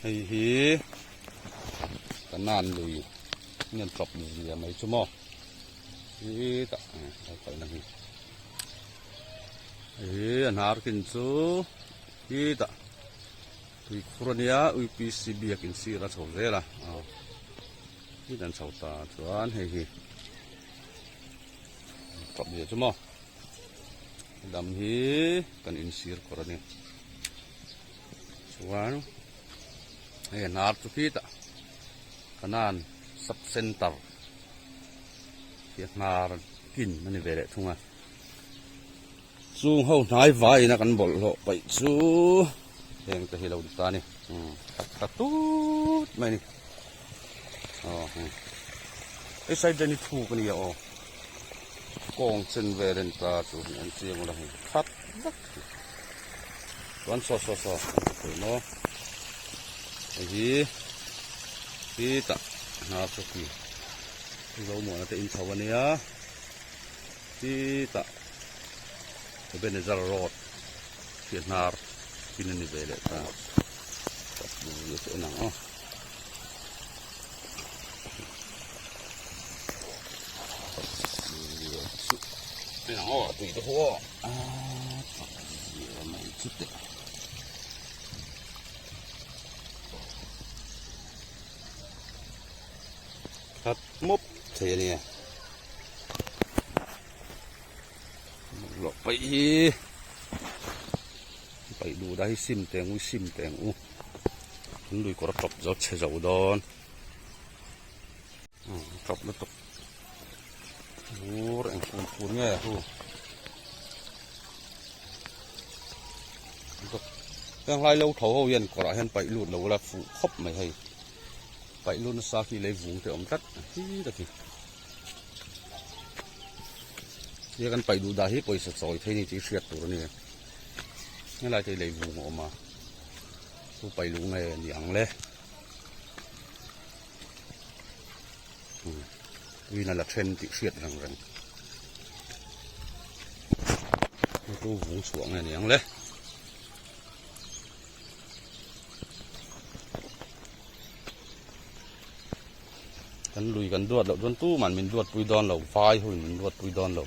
ให้ฮีกันนานเลยเงินตบนี่อย่าไม่ชั่วโมงนี่ตะเอาไปนั่นนี่อันหากินซูนี่ตะตุยครัวเนี่ยอุยปีซีบีกินซีระสองเร่ละนี่นั่นสาวตาชวนให้ฮีตบนี่ชั่วโมงดำฮีกันอินซีครัวเนี่ยชวนให้นาร์ตุกีตะขนาดซับเซนเตอร์เกี่ยนาร์กินมันนี่เวรทุ่งอ่ะสู้เขาหายไฟนะกันบ่ลไปสู้เองจะให้เราดูตานี่ตัดตูดไม่นี่ไอ้ใส่เดนิทูกันนี่อ๋อกองเซนเวรนตาสู้อันเสียงอะไรทัดวันซอเนาะไอ้ที่ตะนาสุกีเราหมดแต่อินทาวเนียที่ตะจะเป็นจารรอดเขียนนาร์กินนี่เบลตาดูเยอะหนังนี่หนังตุยตัวหัวไม่คิดครับมุบเสียเนี่ยหลบไปดูได้ซิมแตงอูถึงดูกระตบจอดเฉยๆดอนตบแล้วตบโอ้แรงฟูเนี่ยทูยังไล่เราเท่าเย็นกระเห็นไปหลุดเราละฟูครบไม่ให้ไปลุนซาคีเลยวุ้งเตอมตัดที่ตะกี้เรียกกันไปดูได้ไปสักซอยที่นี่ที่เสียตัวนี่นี่อะไรที่เลยวุ้งออกมาผู้ไปลุงไงอย่างเลยวินาละเทรนติเสียดทางกันผู้วุ้งสวงไงอย่างเลยกันลุยกันดวดเราดวนตู้มันเป็นดวดปุยดอนเราไฟหุ่นมันดวดปุยดอนเรา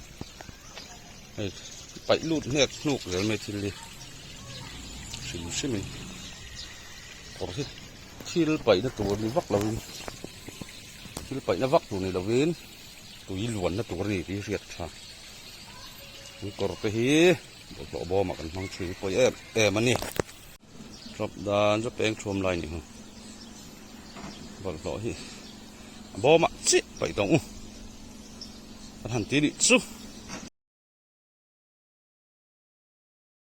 ไปลูดเนกนุกเลยไม่ทิ้งเลยใช่ไหมพอที่ไปนั่นตัวนี้วักเราที่ไปนั่นวักตัวนี้เราเว้นตัวยี่หลวนนั่นตัวนี้ที่เสียดค่ะมันกรอบไปฮีบอกบอมากันมังชีไปมันนี่รอบด้านจะเป็นชมลายนี่บอกฮีบ่มาสิไปตรงทันทีนี่สู้